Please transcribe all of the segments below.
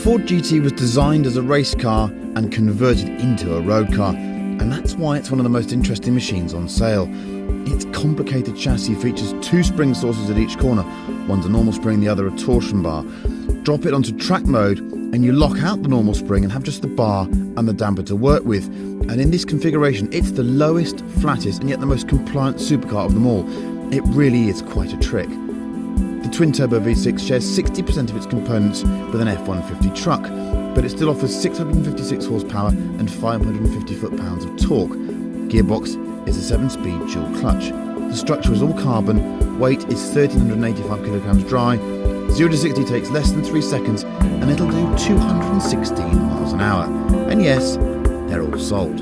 Ford GT was designed as a race car and converted into a road car, and that's why it's one of the most interesting machines on sale. Its complicated chassis features two spring sources at each corner, one's a normal spring, the other a torsion bar. Drop it onto track mode and you lock out the normal spring and have just the bar and the damper to work with. And in this configuration, it's the lowest, flattest and yet the most compliant supercar of them all. It really is quite a trick. The twin-turbo V6 shares 60% of its components with an F-150 truck, but it still offers 656 horsepower and 550 foot-pounds of torque. Gearbox is a 7-speed dual clutch. The structure is all carbon, weight is 1,385 kilograms dry, 0 to 60 takes less than 3 seconds, and it'll do 216 miles an hour. And yes, they're all sold.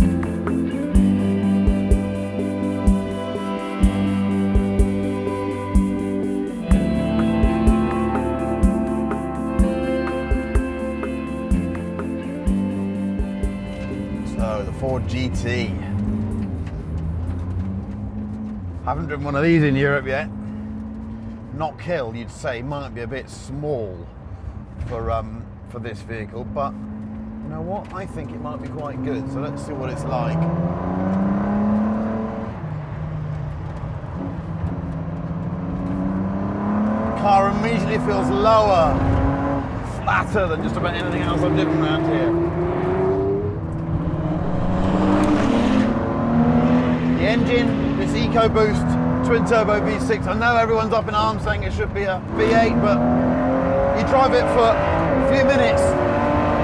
So, the Ford GT. Haven't driven one of these in Europe yet. Not Kill, you'd say, might be a bit small for this vehicle, but you know what? I think it might be quite good. So let's see what it's like. The car immediately feels lower, flatter than just about anything else I've driven around here. The engine, this EcoBoost twin turbo V6. I know everyone's up in arms saying it should be a V8, but you drive it for a few minutes,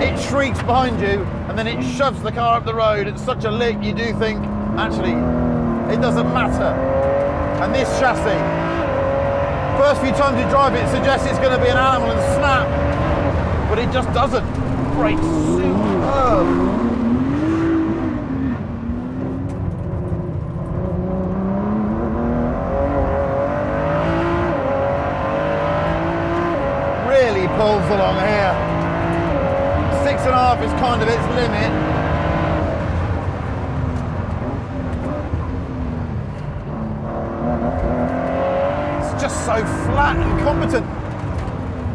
it shrieks behind you, and then it shoves the car up the road at such a lick you do think, actually, it doesn't matter. And this chassis, first few times you drive it suggests it's going to be an animal and snap, but it just doesn't. Brakes superb. Pulls along here. 6.5 is kind of its limit. It's just so flat and competent.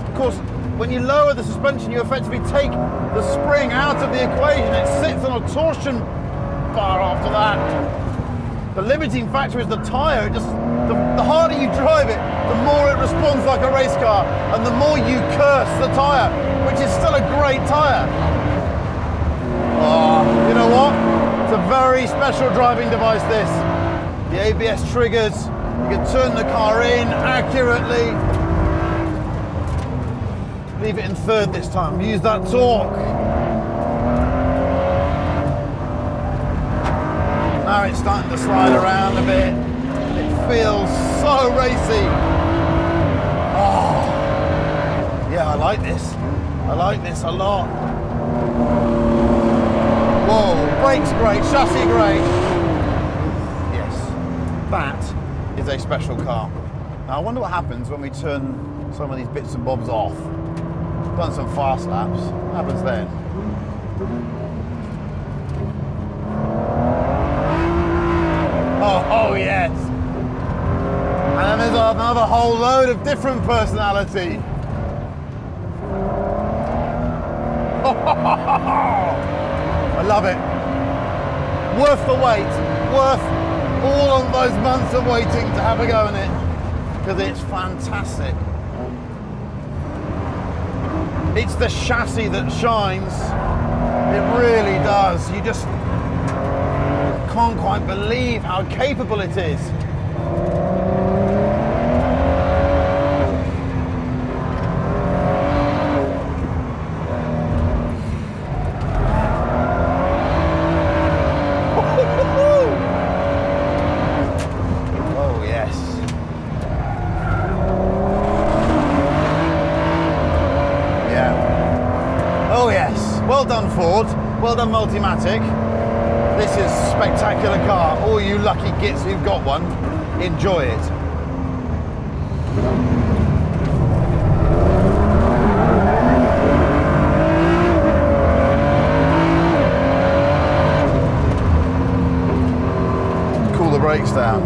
Of course, when you lower the suspension, you effectively take the spring out of the equation. It sits on a torsion bar after that. The limiting factor is the tyre. The harder you drive it, the more it responds like a race car, and the more you curse the tyre, which is still a great tyre. Oh, you know what? It's a very special driving device, this. The ABS triggers, you can turn the car in accurately. Leave it in third this time, use that torque. Now it's starting to slide around a bit. It feels so racy. Oh, yeah, I like this. I like this a lot. Whoa, brakes great, chassis great. Yes, that is a special car. Now I wonder what happens when we turn some of these bits and bobs off. Done some fast laps. What happens then? Oh yes. And then there's another whole load of different personality. I love it. Worth the wait. Worth all of those months of waiting to have a go in it. Because it's fantastic. It's the chassis that shines. It really does. You just can't quite believe how capable it is. Oh yes. Yeah. Oh yes. Well done, Ford. Well done, Multimatic. This is a spectacular car. All you lucky gits who've got one, enjoy it. Cool the brakes down.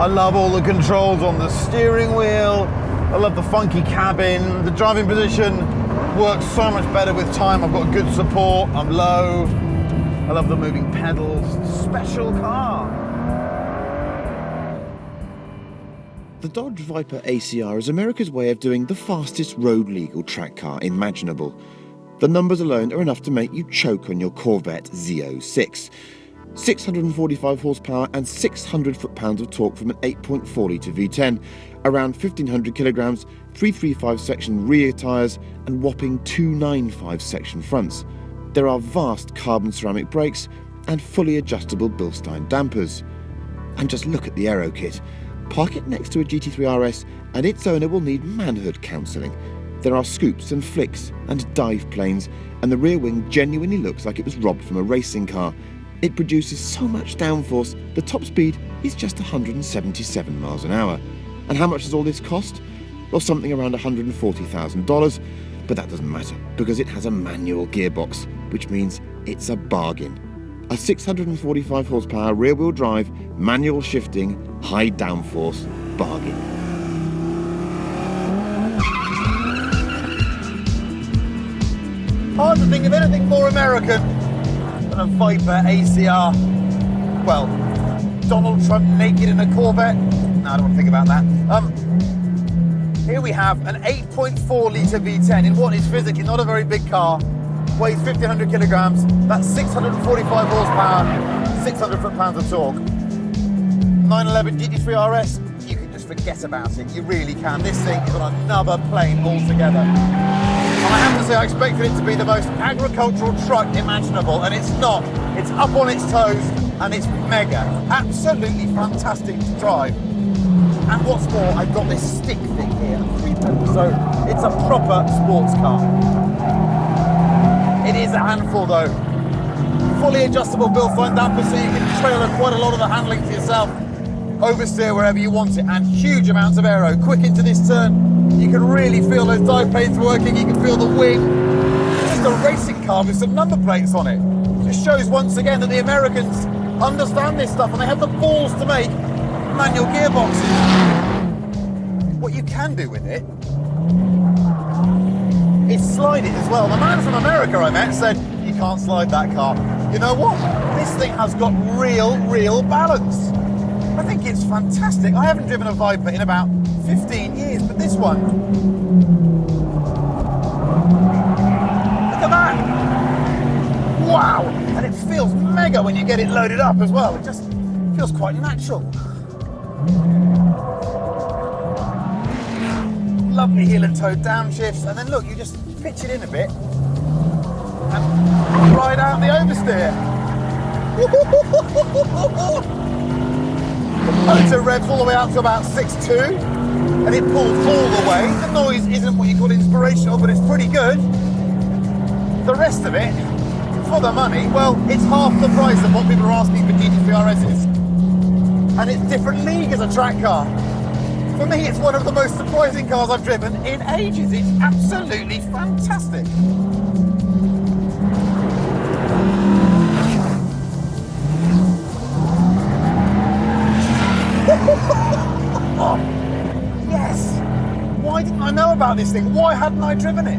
I love all the controls on the steering wheel, I love the funky cabin. The driving position works so much better with time. I've got good support. I'm low. I love the moving pedals. Special car. The Dodge Viper ACR is America's way of doing the fastest road-legal track car imaginable. The numbers alone are enough to make you choke on your Corvette Z06. 645 horsepower and 600 foot-pounds of torque from an 8.4 litre V10, around 1,500 kilograms, 335 section rear tyres and whopping 295 section fronts. There are vast carbon ceramic brakes and fully adjustable Bilstein dampers. And just look at the aero kit. Park it next to a GT3 RS and its owner will need manhood counselling. There are scoops and flicks and dive planes, and the rear wing genuinely looks like it was robbed from a racing car. It produces so much downforce, the top speed is just 177 miles an hour. And how much does all this cost? Well, something around $140,000, but that doesn't matter because it has a manual gearbox, which means it's a bargain. A 645 horsepower rear-wheel drive, manual shifting, high downforce bargain. Hard to think of anything more American than a Viper ACR. Well, Donald Trump naked in a Corvette? No, I don't want to think about that. Here we have an 8.4 litre V10 in what is physically not a very big car. Weighs 1,500 kilograms, that's 645 horsepower, 600 foot-pounds of torque. 911 GT3 RS, you can just forget about it, you really can. This thing is on another plane altogether. And I have to say, I expected it to be the most agricultural truck imaginable, and it's not. It's up on its toes, and it's mega. Absolutely fantastic to drive. And what's more, I've got this stick thing here, so it's a proper sports car. It is a handful though. Fully adjustable Bilstein damper so you can trailer quite a lot of the handling to yourself. Oversteer wherever you want it, and huge amounts of aero. Quick into this turn, you can really feel those dive planes working, you can feel the wing. It's just a racing car with some number plates on it. It just shows once again that the Americans understand this stuff and they have the balls to make manual gearboxes. What you can do with it is slide it as well. The man from America I met said, you can't slide that car. You know what? This thing has got real balance. I think it's fantastic. I haven't driven a Viper in about 15 years, but this one, look at that. Wow. And it feels mega when you get it loaded up as well. It just feels quite natural. Lovely heel and toe downshifts, and then look, you just pitch it in a bit and ride out the oversteer. The motor revs all the way out to about 6.2 and it pulls all the way. The noise isn't what you call inspirational, but it's pretty good. The rest of it, for the money, well, it's half the price of what people are asking for GT3 RSs. And it's different league as a track car. For me, it's one of the most surprising cars I've driven in ages. It's absolutely fantastic. Oh, yes! Why didn't I know about this thing? Why hadn't I driven it?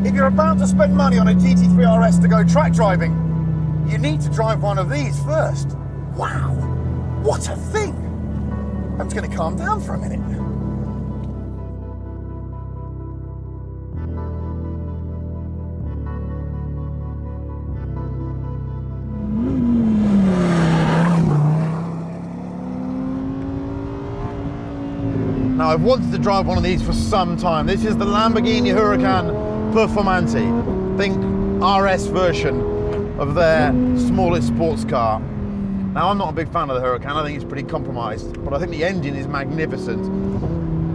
If you're about to spend money on a GT3 RS to go track driving, you need to drive one of these first. Wow, what a thing! I'm just going to calm down for a minute. Now, I've wanted to drive one of these for some time. This is the Lamborghini Huracan Performante. Think RS version of their smallest sports car. Now, I'm not a big fan of the Huracan. I think it's pretty compromised, but I think the engine is magnificent.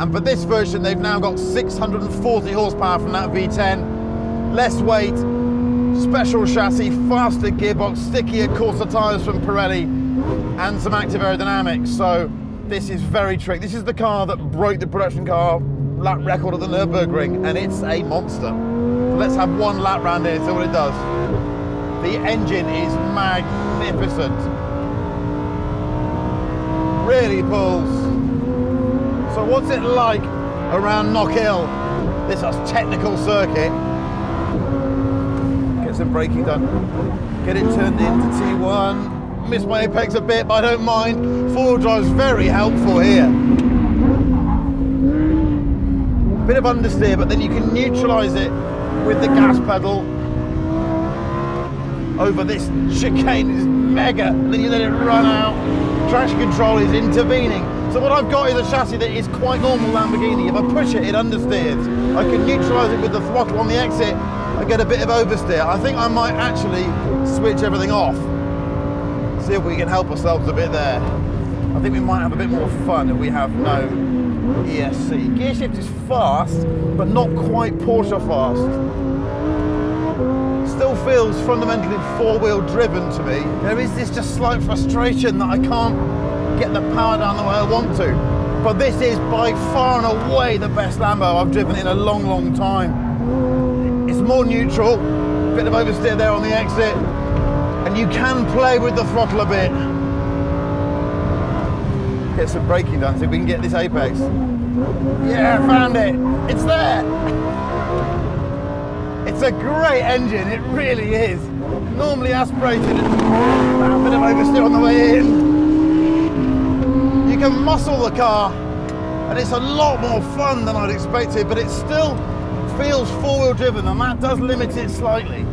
And for this version, they've now got 640 horsepower from that V10, less weight, special chassis, faster gearbox, stickier, coarser tyres from Pirelli, and some active aerodynamics. So this is very tricky. This is the car that broke the production car lap record at the Nürburgring, and it's a monster. So let's have one lap round here, see what it does. The engine is magnificent. Really pulls. So what's it like around Knock Hill. This is technical circuit. Get some braking done. Get it turned into T1. Missed my apex a bit, but I don't mind. Four-wheel drive's very helpful here. Bit of understeer, but then you can neutralise it with the gas pedal over this chicane. It's mega, and then you let it run out. Traction control is intervening. So what I've got is a chassis that is quite normal Lamborghini. If I push it, it understeers. I can neutralise it with the throttle on the exit. I get a bit of oversteer. I think I might actually switch everything off. See if we can help ourselves a bit there. I think we might have a bit more fun if we have no ESC. Gear shift is fast, but not quite Porsche fast. Still feels fundamentally four-wheel driven to me. There is this just slight frustration that I can't get the power down the way I want to. But this is by far and away the best Lambo I've driven in a long, long time. It's more neutral, bit of oversteer there on the exit, and you can play with the throttle a bit. Get some braking done, see if we can get this apex. Yeah, found it. It's there. It's a great engine, it really is. Normally aspirated, a bit of oversteer on the way in. You can muscle the car, and it's a lot more fun than I'd expected, but it still feels four-wheel driven, and that does limit it slightly.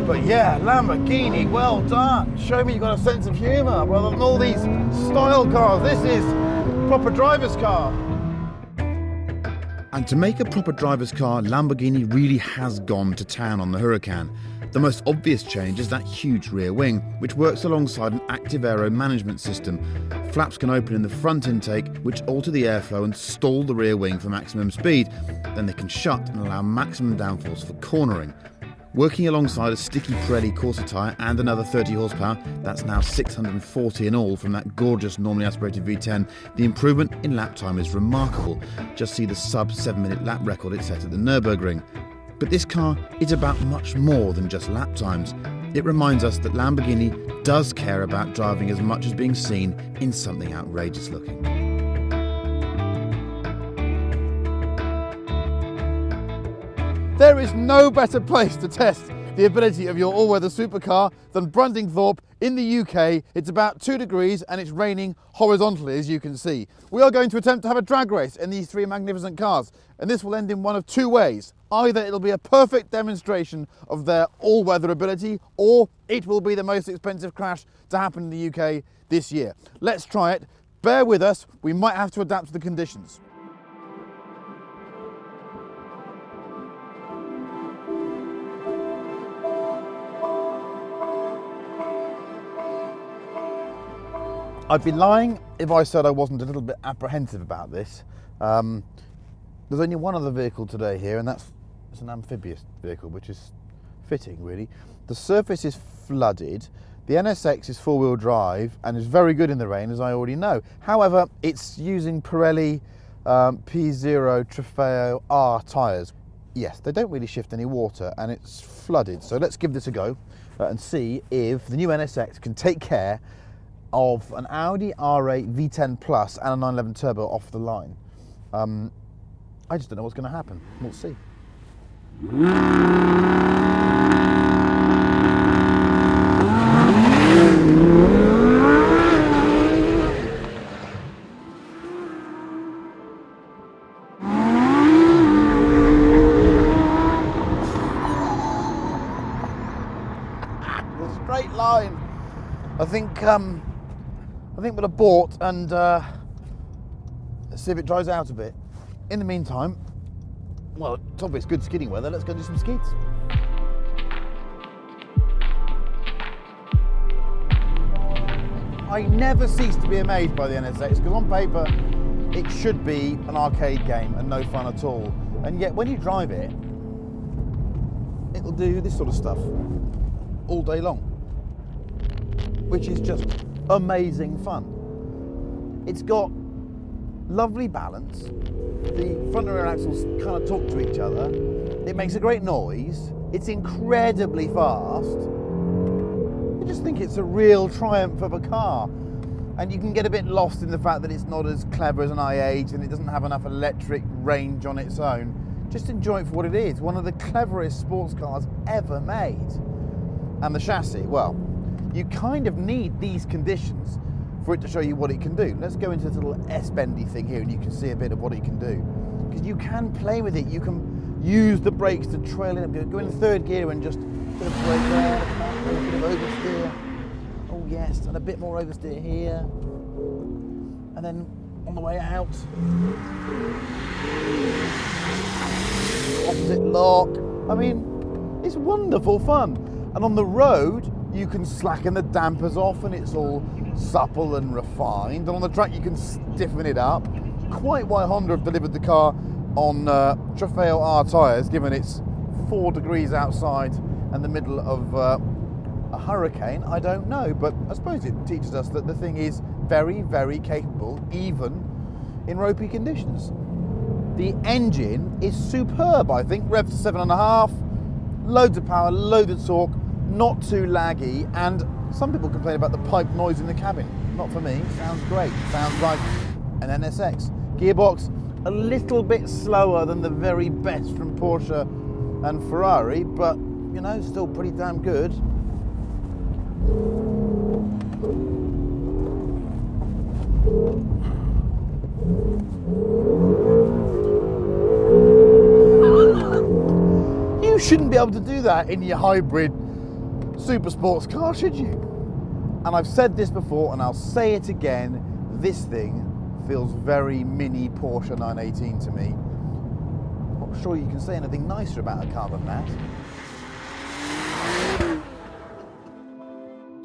But yeah, Lamborghini, well done. Show me you've got a sense of humour rather than all these style cars. This is a proper driver's car. And to make a proper driver's car, Lamborghini really has gone to town on the Huracan. The most obvious change is that huge rear wing, which works alongside an active aero management system. Flaps can open in the front intake, which alter the airflow and stall the rear wing for maximum speed. Then they can shut and allow maximum downforce for cornering. Working alongside a sticky Pirelli Corsa tyre and another 30 horsepower, that's now 640 in all from that gorgeous normally aspirated V10, the improvement in lap time is remarkable. Just see the sub 7-minute lap record it set at the Nürburgring. But this car is about much more than just lap times. It reminds us that Lamborghini does care about driving as much as being seen in something outrageous looking. There is no better place to test the ability of your all-weather supercar than Bruntingthorpe in the UK. It's about 2 degrees and it's raining horizontally, as you can see. We are going to attempt to have a drag race in these three magnificent cars, and this will end in one of two ways. Either it'll be a perfect demonstration of their all-weather ability, or it will be the most expensive crash to happen in the UK this year. Let's try it. Bear with us, we might have to adapt to the conditions. I'd be lying if I said I wasn't a little bit apprehensive about this. There's only one other vehicle today here, and that's an amphibious vehicle, which is fitting, really. The surface is flooded. The NSX is four-wheel drive and is very good in the rain, as I already know. However, it's using Pirelli P0 Trofeo R tyres. Yes, they don't really shift any water, and it's flooded. So let's give this a go and see if the new NSX can take care of an Audi R8 V10 Plus and a 911 Turbo off the line. I just don't know what's going to happen. We'll see. The straight line. I think we'll abort and see if it dries out a bit. In the meantime, well, it's obvious good skidding weather, let's go do some skids. I never cease to be amazed by the NSX, because on paper it should be an arcade game and no fun at all. And yet when you drive it, it'll do this sort of stuff all day long, which is just amazing fun. It's got lovely balance. The front and rear axles kind of talk to each other. It makes a great noise. It's incredibly fast. I just think it's a real triumph of a car. And you can get a bit lost in the fact that it's not as clever as an i8 and it doesn't have enough electric range on its own. Just enjoy it for what it is. One of the cleverest sports cars ever made. And the chassis, well, you kind of need these conditions for it to show you what it can do. Let's go into this little S-bendy thing here and you can see a bit of what it can do. Because you can play with it. You can use the brakes to trail it up. Go in third gear and just bit of brake there, a bit of oversteer. Oh yes, and a bit more oversteer here. And then on the way out, opposite lock. I mean, it's wonderful fun. And on the road, you can slacken the dampers off and it's all supple and refined. And on the track, you can stiffen it up. Quite why Honda have delivered the car on Trofeo R tyres, given it's 4 degrees outside and the middle of a hurricane, I don't know. But I suppose it teaches us that the thing is very, very capable, even in ropey conditions. The engine is superb, I think. Revs to 7.5, loads of power, loads of torque, not too laggy, and some people complain about the pipe noise in the cabin. Not for me, sounds great. Sounds like an NSX. Gearbox, a little bit slower than the very best from Porsche and Ferrari, but, you know, still pretty damn good. You shouldn't be able to do that in your hybrid super sports car, should you? And I've said this before and I'll say it again, this thing feels very mini Porsche 918 to me. Not sure you can say anything nicer about a car than that.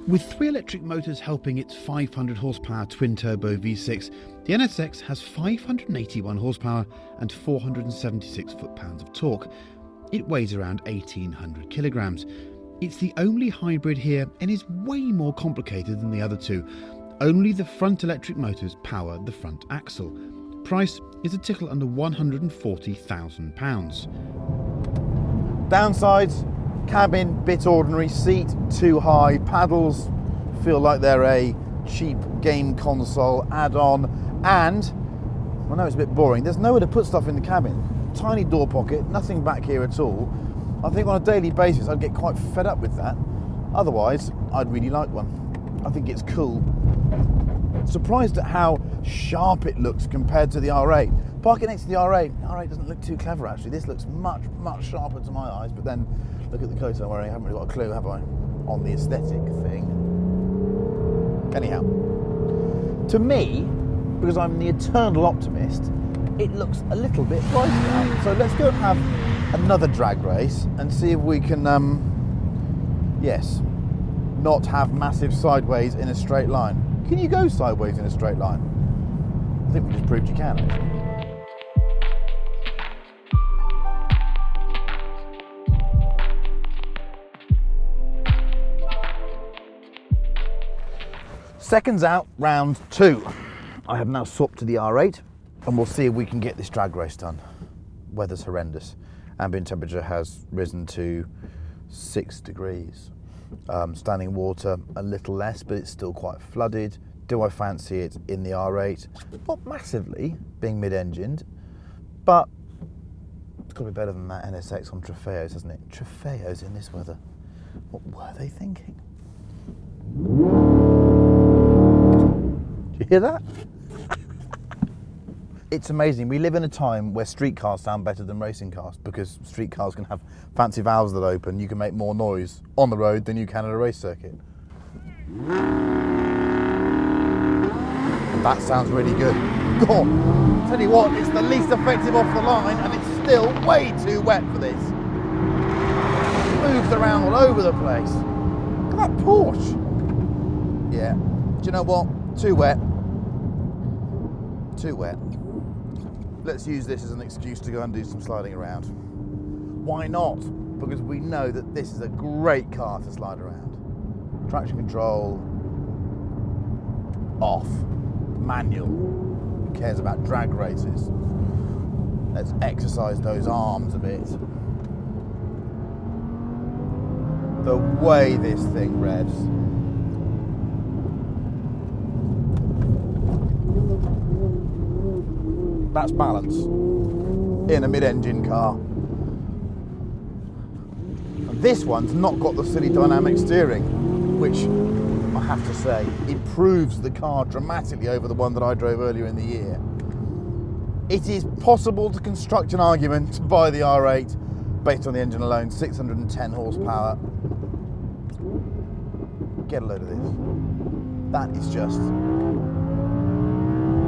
With 3 electric motors helping its 500 horsepower twin-turbo V6, the NSX has 581 horsepower and 476 foot-pounds of torque. It weighs around 1,800 kilograms. It's the only hybrid here and is way more complicated than the other two. Only the front electric motors power the front axle. Price is a tickle under £140,000. Downsides, cabin, bit ordinary, seat too high, paddles feel like they're a cheap game console add-on, and, I know it's a bit boring, there's nowhere to put stuff in the cabin. Tiny door pocket, nothing back here at all. I think on a daily basis I'd get quite fed up with that. Otherwise, I'd really like one. I think it's cool. Surprised at how sharp it looks compared to the R8. Park it next to the R8. R8 doesn't look too clever actually. This looks much, much sharper to my eyes, but then look at the coat I'm wearing. I haven't really got a clue, have I, on the aesthetic thing. Anyhow, to me, because I'm the eternal optimist, it looks a little bit bright now. So let's go and have another drag race and see if we can, yes, not have massive sideways in a straight line. Can you go sideways in a straight line? I think we just proved you can, actually. Seconds out, round 2. I have now swapped to the R8 and we'll see if we can get this drag race done. Weather's horrendous. Ambient temperature has risen to 6 degrees. Standing water a little less, but it's still quite flooded. Do I fancy it in the R8? Not massively, being mid-engined, but it's got to be better than that NSX on Trofeos, hasn't it? Trofeos in this weather. What were they thinking? Did you hear that? It's amazing. We live in a time where street cars sound better than racing cars because street cars can have fancy valves that open. You can make more noise on the road than you can at a race circuit. That sounds really good. Go on. Tell you what, it's the least effective off the line and it's still way too wet for this. It moves around all over the place. Look at that Porsche. Yeah. Do you know what? Too wet. Too wet. Let's use this as an excuse to go and do some sliding around. Why not? Because we know that this is a great car to slide around. Traction control off. Manual. Who cares about drag races? Let's exercise those arms a bit. The way this thing revs. That's balance in a mid-engine car. And this one's not got the silly dynamic steering, which I have to say improves the car dramatically over the one that I drove earlier in the year. It is possible to construct an argument to buy the R8 based on the engine alone, 610 horsepower. Get a load of this. That is just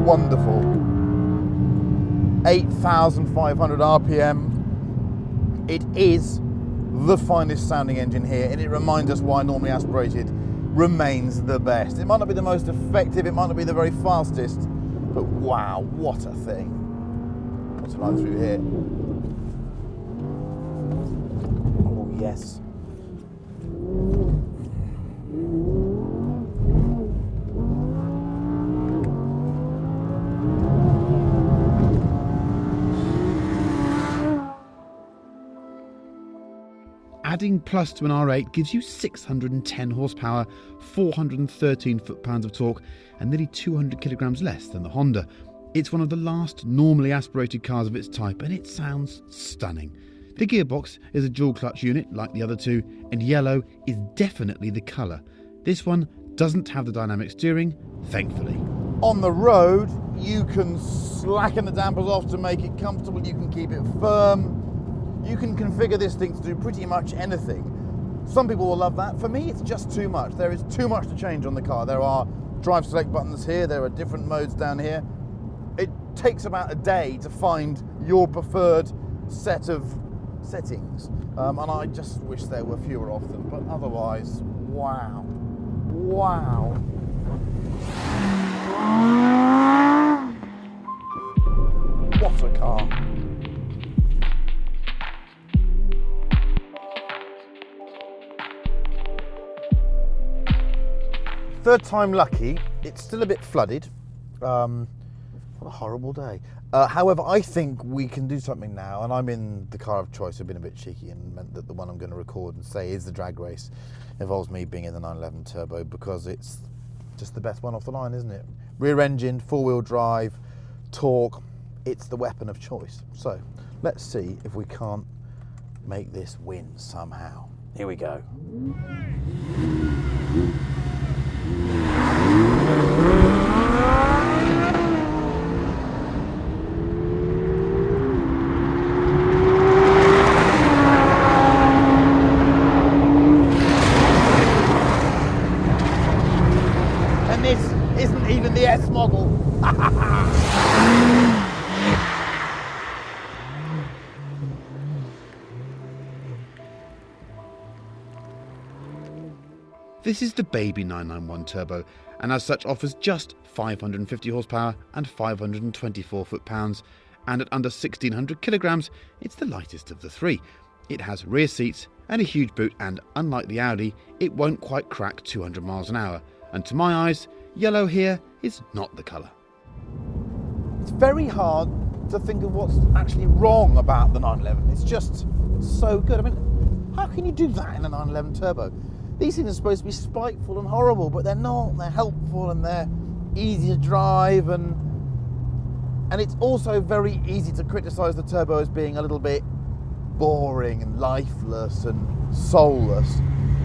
wonderful. 8,500 RPM. It is the finest sounding engine here, and it reminds us why normally aspirated remains the best. It might not be the most effective, it might not be the very fastest, but wow, what a thing. What's the line through here? Oh yes. Adding plus to an R8 gives you 610 horsepower, 413 foot-pounds of torque, and nearly 200 kilograms less than the Honda. It's one of the last normally aspirated cars of its type, and it sounds stunning. The gearbox is a dual-clutch unit like the other two, and yellow is definitely the colour. This one doesn't have the dynamic steering, thankfully. On the road, you can slacken the dampers off to make it comfortable, you can keep it firm. You can configure this thing to do pretty much anything. Some people will love that. For me, it's just too much. There is too much to change on the car. There are drive select buttons here. There are different modes down here. It takes about a day to find your preferred set of settings. And I just wish there were fewer of them. But otherwise, wow. Wow. What a car. Third time lucky. It's still a bit flooded. What a horrible day. However, I think we can do something now, and I'm in the car of choice. I've been a bit cheeky and meant that the one I'm going to record and say is the drag race involves me being in the 911 Turbo, because it's just the best one off the line, isn't it? Rear engine, four-wheel drive, torque. It's the weapon of choice. So let's see if we can't make this win somehow. Here we go. And this isn't even the S model. This is the baby 991 Turbo, and as such offers just 550 horsepower and 524 foot-pounds, and at under 1600 kilograms, it's the lightest of the three. It has rear seats and a huge boot, and unlike the Audi, it won't quite crack 200 miles an hour. And to my eyes, yellow here is not the colour. It's very hard to think of what's actually wrong about the 911. It's just so good. I mean, how can you do that in a 911 Turbo? These things are supposed to be spiteful and horrible, but they're not. They're helpful and they're easy to drive, and it's also very easy to criticise the Turbo as being a little bit boring and lifeless and soulless.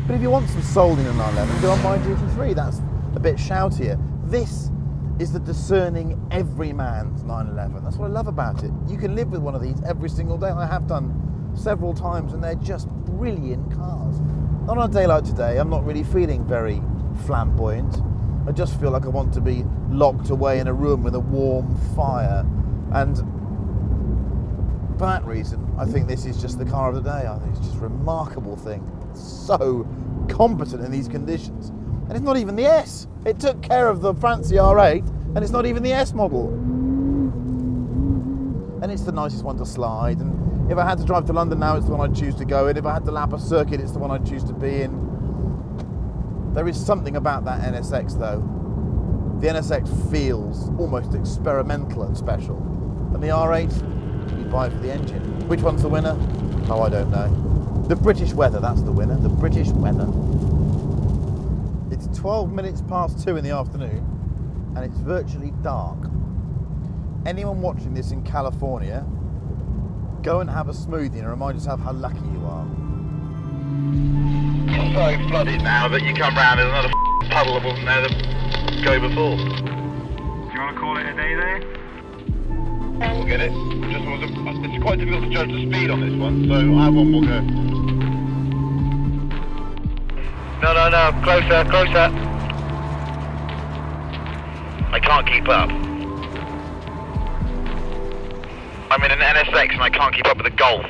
But if you want some soul in a 911, go on my GT3. That's a bit shoutier. This is the discerning everyman's 911. That's what I love about it. You can live with one of these every single day. I have done several times, and they're just brilliant cars. On a day like today, I'm not really feeling very flamboyant. I just feel like I want to be locked away in a room with a warm fire. And for that reason, I think this is just the car of the day. I think it's just a remarkable thing. It's so competent in these conditions. And it's not even the S. It took care of the fancy R8, and it's not even the S model. And it's the nicest one to slide. And if I had to drive to London now, it's the one I'd choose to go in. If I had to lap a circuit, it's the one I'd choose to be in. There is something about that NSX though. The NSX feels almost experimental and special. And the R8, you buy it for the engine. Which one's the winner? Oh, I don't know. The British weather, that's the winner. The British weather. It's 12 minutes past 2 in the afternoon, and it's virtually dark. anyone watching this in California, go and have a smoothie and remind yourself how lucky you are. It's so flooded now that you come round, there's another puddle that wasn't there to go before. Do you want to call it a day there? We'll get it. It's quite difficult to judge the speed on this one, so I have one more go. No, closer. I can't keep up. I'm in an NSX and I can't keep up with a Golf.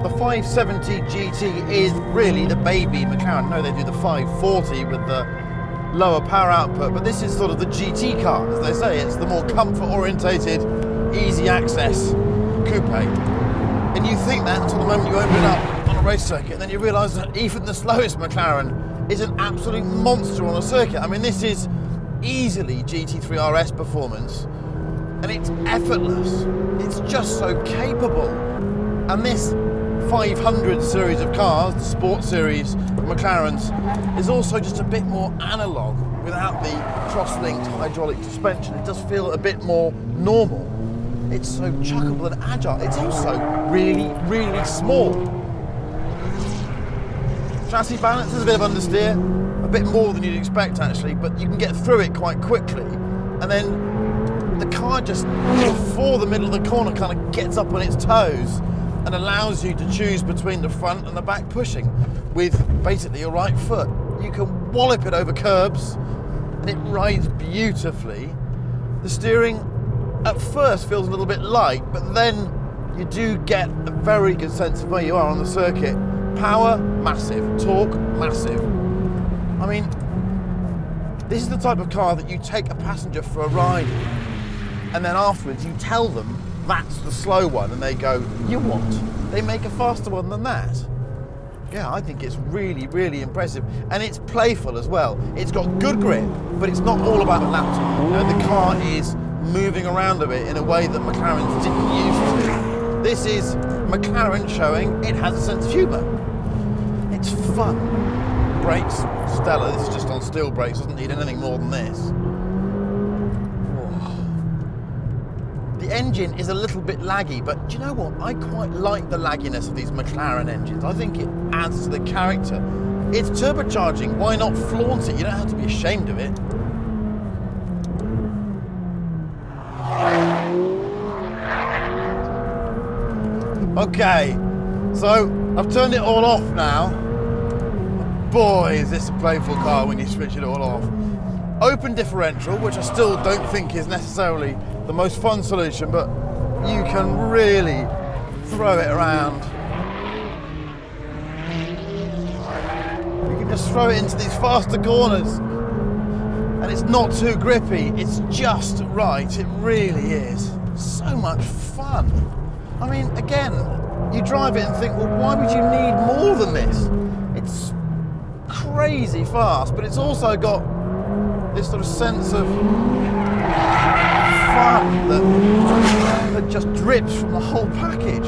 The 570 GT is really the baby McLaren. No, they do the 540 with the lower power output, but this is sort of the GT car, as they say. It's the more comfort-orientated, easy access coupe. And you think that until the moment you open it up on a race circuit, and then you realise that even the slowest McLaren is an absolute monster on a circuit. I mean, this is easily GT3 RS performance, and it's effortless. It's just so capable. And this 500 series of cars, the Sport Series of McLarens, is also just a bit more analogue without the cross-linked hydraulic suspension. It does feel a bit more normal. It's so chuckable and agile. It's also really, really small. Chassis balance is a bit of understeer, a bit more than you'd expect actually, but you can get through it quite quickly. And then the car just, before the middle of the corner, kind of gets up on its toes and allows you to choose between the front and the back pushing with basically your right foot. You can wallop it over curbs and it rides beautifully. The steering at first feels a little bit light, but then you do get a very good sense of where you are on the circuit. Power, massive. Torque, massive. I mean, this is the type of car that you take a passenger for a ride and then afterwards you tell them that's the slow one, and they go, you what? They make a faster one than that. Yeah, I think it's really, really impressive. And it's playful as well. It's got good grip, but it's not all about the lap time. You know, the car is moving around a bit in a way that McLarens didn't used to. This is McLaren showing it has a sense of humour. It's fun. Brakes, stellar. This is just on steel brakes, doesn't need anything more than this. The engine is a little bit laggy, but do you know what? I quite like the lagginess of these McLaren engines. I think it adds to the character. It's turbocharging, why not flaunt it? You don't have to be ashamed of it. Okay, so I've turned it all off now. Boy, is this a playful car when you switch it all off. Open differential, which I still don't think is necessarily the most fun solution, but you can really throw it around. You can just throw it into these faster corners, and it's not too grippy. It's just right. It really is. So much fun. I mean, again, you drive it and think, well, why would you need more than this? It's crazy fast, but it's also got this sort of sense of fun that just drips from the whole package.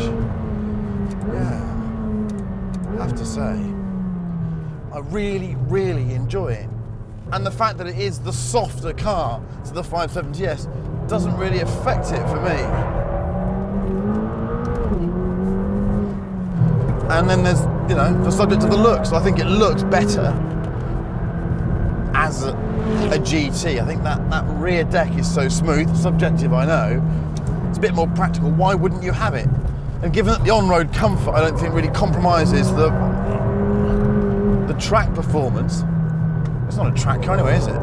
Yeah, I have to say, I really, really enjoy it. And the fact that it is the softer car to the 570S doesn't really affect it for me. And then there's, you know, the subject of the looks. I think it looks better as a GT. I think that rear deck is so smooth, subjective I know, it's a bit more practical. Why wouldn't you have it? And given that the on-road comfort I don't think really compromises the track performance. It's not a track car anyway, is it?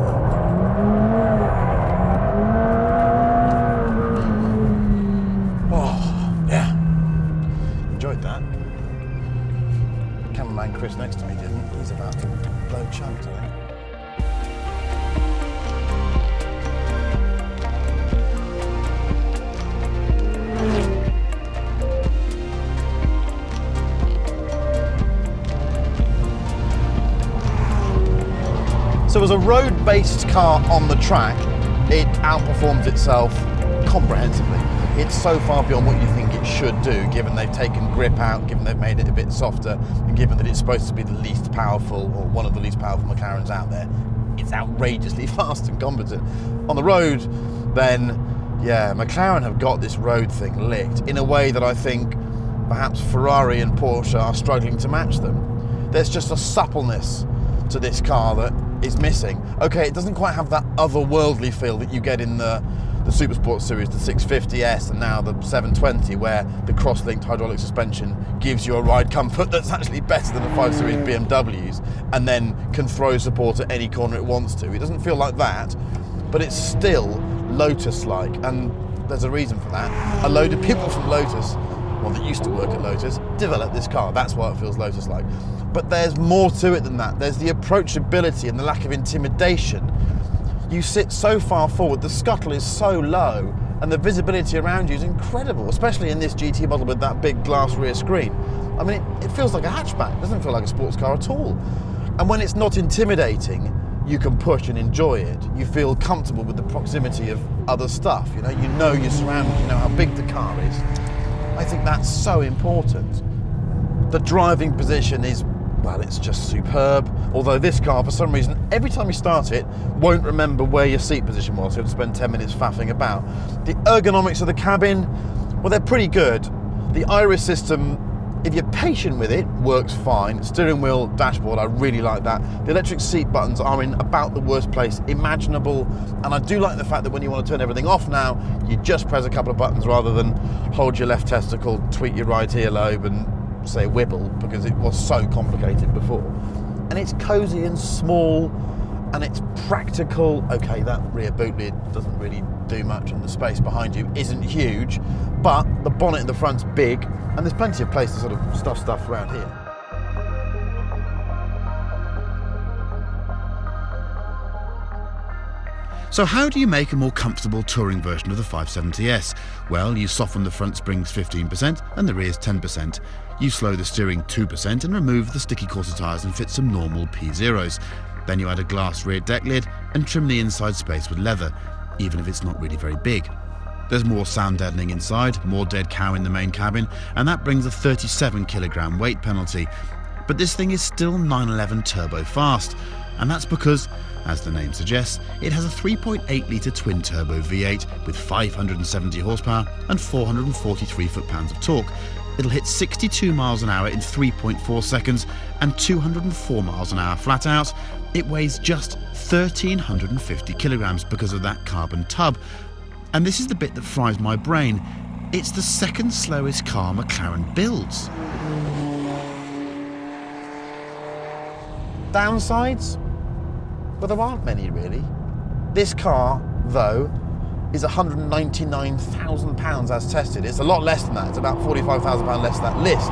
Oh, yeah. Enjoyed that. Cameraman Chris next to me didn't. He's about to blow chunks, I think. So as a road-based car on the track, it outperforms itself comprehensively. It's so far beyond what you think it should do, given they've taken grip out, given they've made it a bit softer, and given that it's supposed to be the least powerful, or one of the least powerful McLarens out there. It's outrageously fast and competent. On the road, then, yeah, McLaren have got this road thing licked in a way that I think perhaps Ferrari and Porsche are struggling to match them. There's just a suppleness to this car that is missing. Okay, it doesn't quite have that otherworldly feel that you get in the Supersport series, the 650S and now the 720, where the cross-linked hydraulic suspension gives you a ride comfort that's actually better than the 5 Series BMWs, and then can throw support at any corner it wants to. It doesn't feel like that, but it's still Lotus-like, and there's a reason for that. A load of people from Lotus, well, that used to work at Lotus, developed this car. That's why it feels Lotus-like. But there's more to it than that. There's the approachability and the lack of intimidation. You sit so far forward, the scuttle is so low, and the visibility around you is incredible, especially in this GT model with that big glass rear screen. I mean, it feels like a hatchback. It doesn't feel like a sports car at all. And when it's not intimidating, you can push and enjoy it. You feel comfortable with the proximity of other stuff. You know your surroundings, you know how big the car is. I think that's so important. The driving position is, well, it's just superb. Although this car, for some reason, every time you start it, won't remember where your seat position was. So you have to spend 10 minutes faffing about. The ergonomics of the cabin, well, they're pretty good. The iris system, if you're patient with it, works fine. Steering wheel, dashboard, I really like that. The electric seat buttons are in about the worst place imaginable. And I do like the fact that when you want to turn everything off now, you just press a couple of buttons rather than hold your left testicle, tweak your right earlobe and say wibble, because it was so complicated before. And it's cozy and small, and it's practical. Okay, that rear boot lid doesn't really do much, and the space behind you isn't huge, but the bonnet in the front's big, and there's plenty of place to sort of stuff around here. So how do you make a more comfortable touring version of the 570S? Well, you soften the front springs 15% and the rears 10%. You slow the steering 2% and remove the sticky quarter tyres and fit some normal P0s. Then you add a glass rear deck lid and trim the inside space with leather, even if it's not really very big. There's more sound deadening inside, more dead cow in the main cabin, and that brings a 37 kilogram weight penalty. But this thing is still 911 turbo fast, and that's because, as the name suggests, it has a 3.8 litre twin-turbo V8 with 570 horsepower and 443 foot-pounds of torque. It'll hit 62 miles an hour in 3.4 seconds and 204 miles an hour flat out. It weighs just 1,350 kilograms because of that carbon tub. And this is the bit that fries my brain. It's the second slowest car McLaren builds. Downsides? Well, there aren't many really. This car, though, is £199,000 as tested. It's a lot less than that. It's about £45,000 less than that list.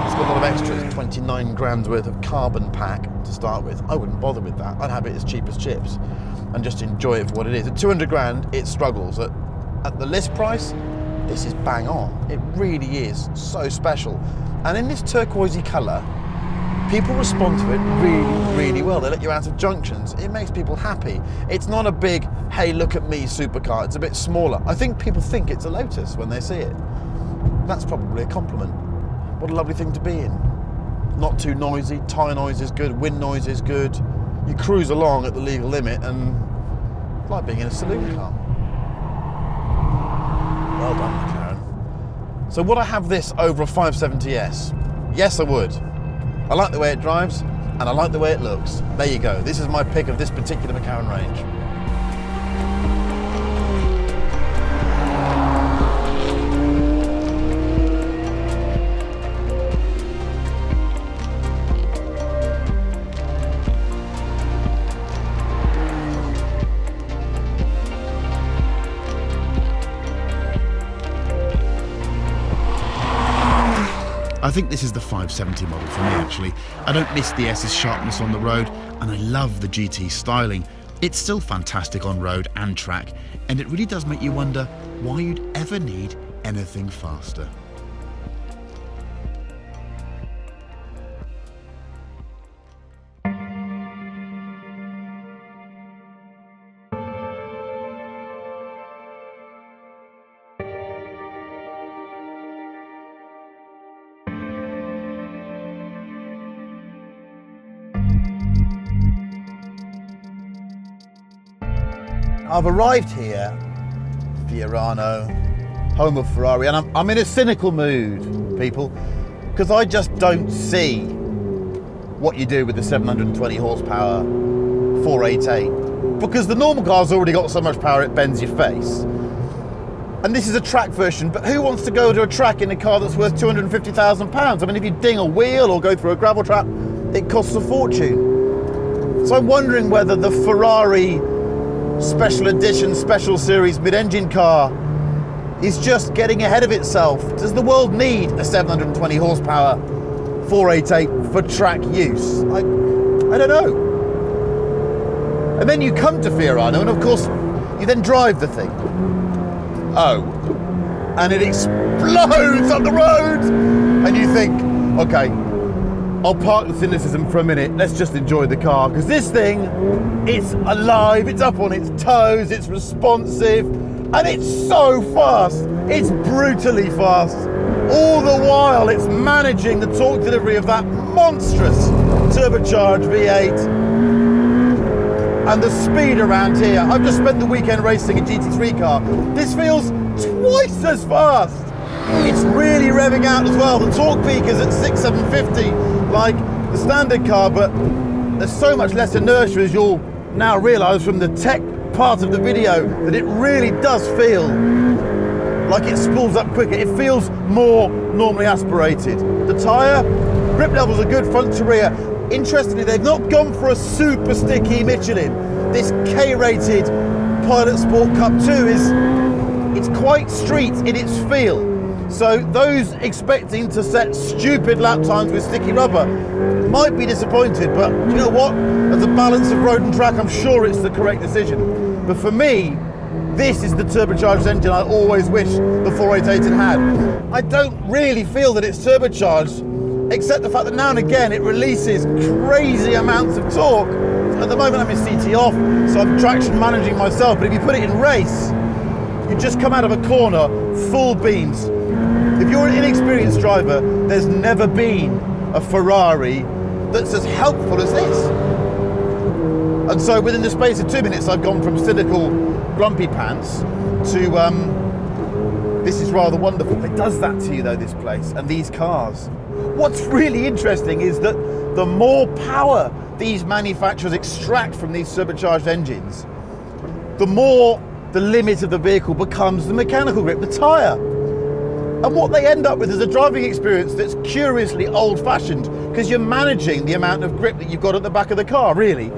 It's got a lot of extras, 29 grand worth of carbon pack to start with. I wouldn't bother with that. I'd have it as cheap as chips and just enjoy it for what it is. At 200 grand, it struggles. At the list price, this is bang on. It really is so special. And in this turquoisey colour, people respond to it really, really well. They let you out of junctions. It makes people happy. It's not a big, hey, look at me supercar. It's a bit smaller. I think people think it's a Lotus when they see it. That's probably a compliment. What a lovely thing to be in. Not too noisy. Tyre noise is good. Wind noise is good. You cruise along at the legal limit and it's like being in a saloon car. Well done, McLaren. So would I have this over a 570S? Yes, I would. I like the way it drives, and I like the way it looks. There you go. This is my pick of this particular McLaren range. I think this is the 570 model for me, actually. I don't miss the S's sharpness on the road, and I love the GT styling. It's still fantastic on road and track, and it really does make you wonder why you'd ever need anything faster. I've arrived here, Fiorano, home of Ferrari, and I'm in a cynical mood, people, because I just don't see what you do with the 720 horsepower 488, because the normal car's already got so much power it bends your face. And this is a track version, but who wants to go to a track in a car that's worth £250,000? I mean, if you ding a wheel or go through a gravel trap, it costs a fortune. So I'm wondering whether the Ferrari Special Edition, Special Series mid-engine car is just getting ahead of itself. Does the world need a 720 horsepower 488 for track use? I don't know. And then you come to Fiorano, and of course, you then drive the thing. Oh, and it explodes on the road, and you think, okay, I'll park the cynicism for a minute, let's just enjoy the car, because this thing, it's alive, it's up on its toes, it's responsive, and it's so fast, it's brutally fast. All the while it's managing the torque delivery of that monstrous turbocharged V8. And the speed around here. I've just spent the weekend racing a GT3 car. This feels twice as fast. It's really revving out as well. The torque peak is at 750, like the standard car, but there's so much less inertia, as you'll now realise from the tech part of the video, that it really does feel like it spools up quicker. It feels more normally aspirated. The tyre, grip levels are good front to rear. Interestingly, they've not gone for a super sticky Michelin. This K-rated Pilot Sport Cup 2 it's quite street in its feel. So those expecting to set stupid lap times with sticky rubber might be disappointed, but you know what? As a balance of road and track, I'm sure it's the correct decision. But for me, this is the turbocharged engine I always wish the 488 had. I don't really feel that it's turbocharged, except the fact that now and again it releases crazy amounts of torque. At the moment I'm in CT off, so I'm traction managing myself, but if you put it in race, you just come out of a corner full beams. If you're an inexperienced driver, there's never been a Ferrari that's as helpful as this. And so within the space of 2 minutes, I've gone from cynical grumpy pants to this is rather wonderful. It does that to you though, this place, and these cars. What's really interesting is that the more power these manufacturers extract from these turbocharged engines, the more the limit of the vehicle becomes the mechanical grip, the tyre. And what they end up with is a driving experience that's curiously old-fashioned, because you're managing the amount of grip that you've got at the back of the car, really.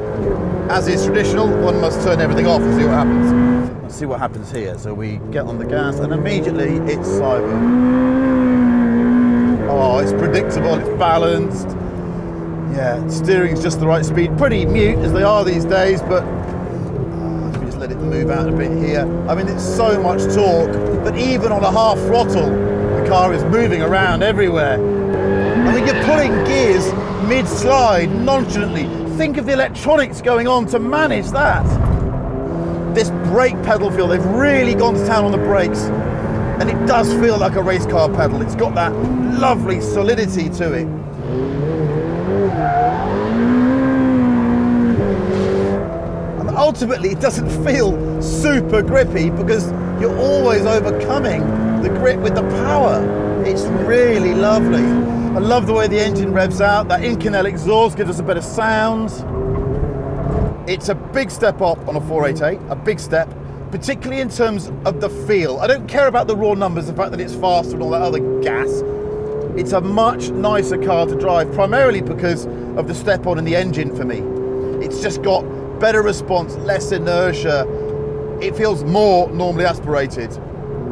As is traditional, one must turn everything off and see what happens. Let's see what happens here. So we get on the gas and immediately it's cyber. Oh, it's predictable, it's balanced. Yeah, steering's just the right speed. Pretty mute as they are these days, but let me just let it move out a bit here. I mean, it's so much torque that even on a half throttle, the car is moving around everywhere. I mean, you're pulling gears mid-slide nonchalantly. Think of the electronics going on to manage that. This brake pedal feel, they've really gone to town on the brakes. And it does feel like a race car pedal. It's got that lovely solidity to it. And ultimately, it doesn't feel super grippy because you're always overcoming the grip with the power. It's really lovely. I love the way the engine revs out. That Inconel exhaust gives us a better sound. It's a big step up on a 488, a big step, particularly in terms of the feel. I don't care about the raw numbers, the fact that it's faster and all that other gas. It's a much nicer car to drive, primarily because of the step on in the engine for me. It's just got better response, less inertia. It feels more normally aspirated.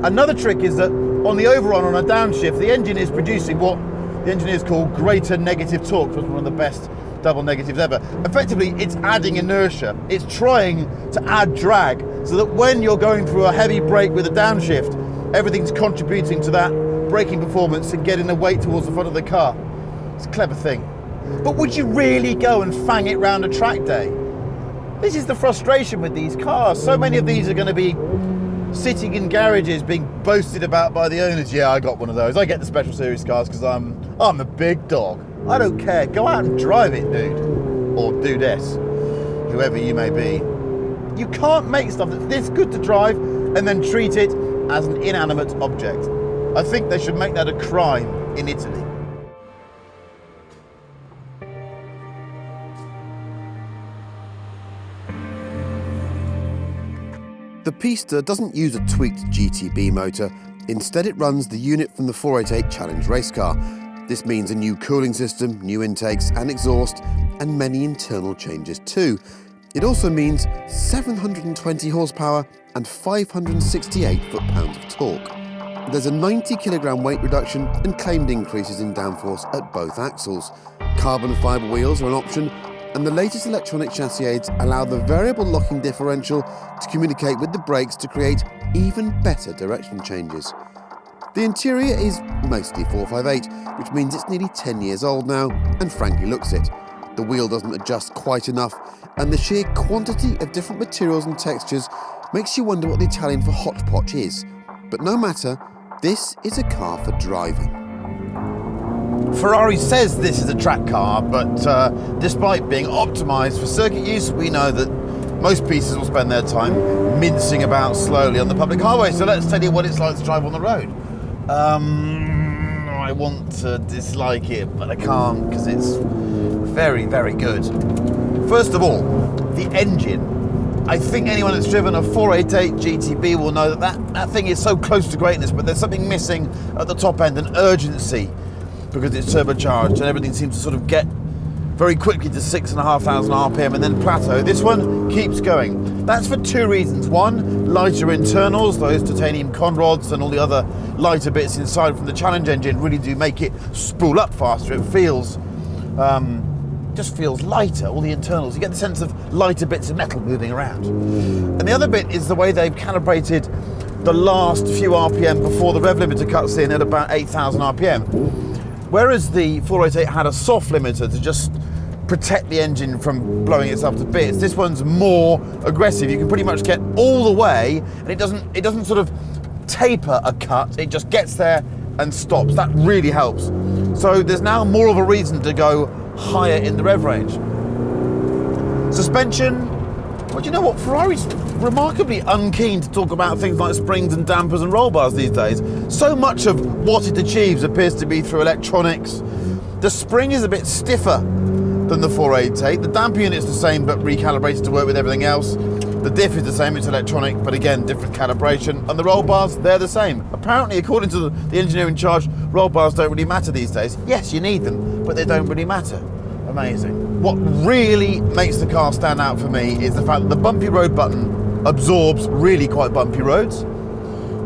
Another trick is that on the overrun, on a downshift, the engine is producing what the engineers call greater negative torque, which is one of the best double negatives ever. Effectively, it's adding inertia. It's trying to add drag so that when you're going through a heavy brake with a downshift, everything's contributing to that braking performance and getting the weight towards the front of the car. It's a clever thing. But would you really go and fang it round a track day? This is the frustration with these cars. So many of these are going to be sitting in garages being boasted about by the owners. Yeah, I got one of those. I get the special series cars because I'm a big dog. I don't care. Go out and drive it, dude. Or dudess, whoever you may be. You can't make stuff that's this good to drive and then treat it as an inanimate object. I think they should make that a crime in Italy. The Pista doesn't use a tweaked GTB motor. Instead, it runs the unit from the 488 Challenge race car. This means a new cooling system, new intakes and exhaust, and many internal changes too. It also means 720 horsepower and 568 foot-pounds of torque. There's a 90 kilogram weight reduction and claimed increases in downforce at both axles. Carbon fibre wheels are an option, and the latest electronic chassis aids allow the variable locking differential to communicate with the brakes to create even better direction changes. The interior is mostly 458, which means it's nearly 10 years old now, and frankly looks it. The wheel doesn't adjust quite enough, and the sheer quantity of different materials and textures makes you wonder what the Italian for hotchpotch is. But no matter, this is a car for driving. Ferrari says this is a track car, but despite being optimised for circuit use, we know that most pieces will spend their time mincing about slowly on the public highway. So let's tell you what it's like to drive on the road. I want to dislike it, but I can't because it's very, very good. First of all, the engine. I think anyone that's driven a 488 GTB will know that thing is so close to greatness, but there's something missing at the top end, an urgency, because it's turbocharged and everything seems to sort of get very quickly to 6,500 RPM and then plateau. This one keeps going. That's for two reasons. One, lighter internals, those titanium conrods and all the other lighter bits inside from the Challenge engine really do make it spool up faster. It feels, just feels lighter, all the internals. You get the sense of lighter bits of metal moving around. And the other bit is the way they've calibrated the last few RPM before the rev limiter cuts in at about 8,000 RPM. Whereas the 488 had a soft limiter to just protect the engine from blowing itself to bits, this one's more aggressive. You can pretty much get all the way, and it doesn't sort of taper a cut. It just gets there and stops. That really helps. So there's now more of a reason to go higher in the rev range. Suspension. Well, do you know what? Ferrari's remarkably unkeen to talk about things like springs and dampers and roll bars these days. So much of what it achieves appears to be through electronics. The spring is a bit stiffer than the 488. The damper unit's the same but recalibrated to work with everything else. The diff is the same, it's electronic, but again, different calibration. And the roll bars, they're the same. Apparently, according to the engineer in charge, roll bars don't really matter these days. Yes, you need them, but they don't really matter. Amazing. What really makes the car stand out for me is the fact that the bumpy road button absorbs really quite bumpy roads.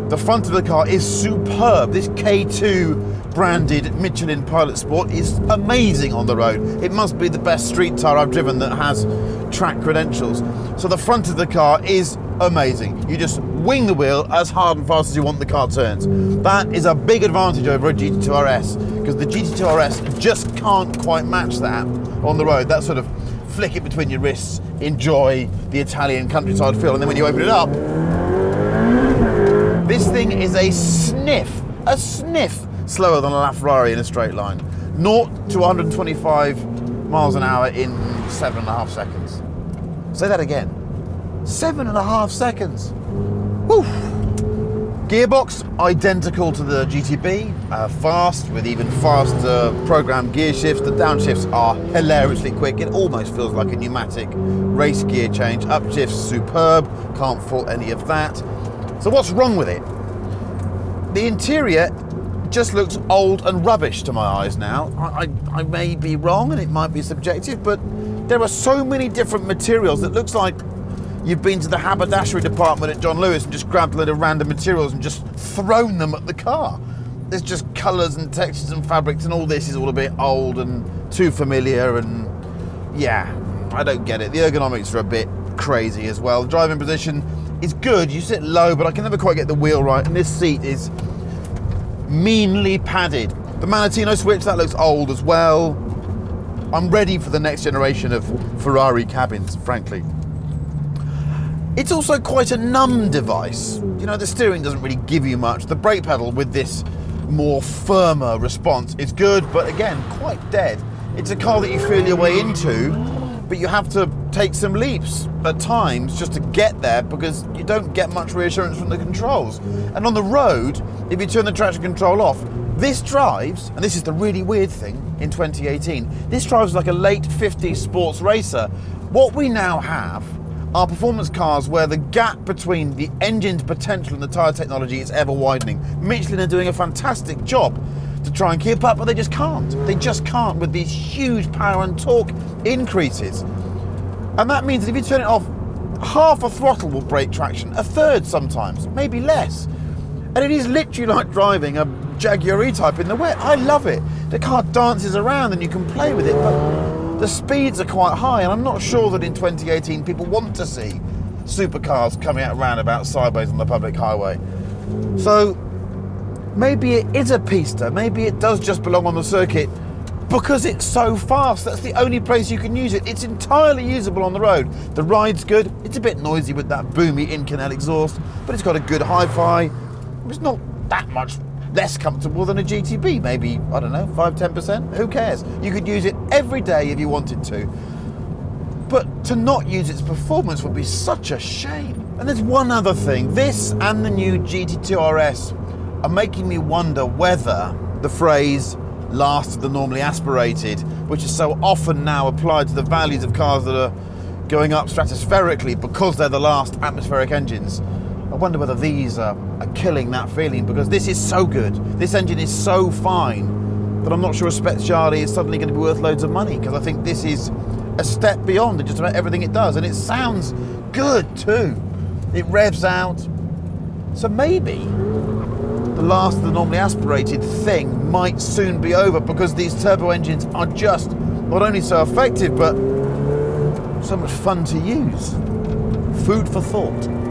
The front of the car is superb. This K2 branded Michelin Pilot Sport is amazing on the road. It must be the best street tire I've driven that has track credentials. So the front of the car is amazing. You just wing the wheel as hard and fast as you want the car turns. That is a big advantage over a GT2 RS, because the GT2 RS just can't quite match that on the road. That sort of flick it between your wrists, enjoy the Italian countryside feel, and then when you open it up, this thing is a sniff slower than a LaFerrari in a straight line. 0 to 125 miles an hour in 7.5 seconds. Say that again. 7.5 seconds. Woo! Gearbox, identical to the GTB, fast with even faster programmed gear shifts. The downshifts are hilariously quick. It almost feels like a pneumatic race gear change. Upshifts, superb, can't fault any of that. So what's wrong with it? The interior just looks old and rubbish to my eyes now. I may be wrong and it might be subjective, but there are so many different materials that looks like you've been to the haberdashery department at John Lewis and just grabbed a load of random materials and just thrown them at the car. There's just colours and textures and fabrics, and all this is all a bit old and too familiar, and yeah, I don't get it. The ergonomics are a bit crazy as well. The driving position is good, you sit low, but I can never quite get the wheel right, and this seat is meanly padded. The Manettino switch, that looks old as well. I'm ready for the next generation of Ferrari cabins, frankly. It's also quite a numb device. You know, the steering doesn't really give you much. The brake pedal with this more firmer response is good, but again, quite dead. It's a car that you feel your way into, but you have to take some leaps at times just to get there because you don't get much reassurance from the controls. And on the road, if you turn the traction control off, this drives, and this is the really weird thing in 2018, this drives like a late 50s sports racer. What we now have are performance cars where the gap between the engine's potential and the tyre technology is ever widening. Michelin are doing a fantastic job to try and keep up, but they just can't. They just can't with these huge power and torque increases. And that means that if you turn it off, half a throttle will break traction, a third sometimes, maybe less. And it is literally like driving a Jaguar E-Type in the wet. I love it. The car dances around and you can play with it, but the speeds are quite high, and I'm not sure that in 2018 people want to see supercars coming out roundabout sideways on the public highway. So maybe it is a Pista, maybe it does just belong on the circuit because it's so fast. That's the only place you can use it. It's entirely usable on the road. The ride's good. It's a bit noisy with that boomy in-canal exhaust, but it's got a good hi-fi. It's not that much less comfortable than a GTB, maybe, I don't know, 5-10%, who cares? You could use it every day if you wanted to. But to not use its performance would be such a shame. And there's one other thing. This and the new GT2 RS are making me wonder whether the phrase last than normally aspirated, which is so often now applied to the values of cars that are going up stratospherically because they're the last atmospheric engines, I wonder whether these are killing that feeling, because this is so good. This engine is so fine that I'm not sure a Speciale is suddenly going to be worth loads of money, because I think this is a step beyond just about everything it does, and it sounds good too. It revs out. So maybe the last of the normally aspirated thing might soon be over, because these turbo engines are just not only so effective but so much fun to use. Food for thought.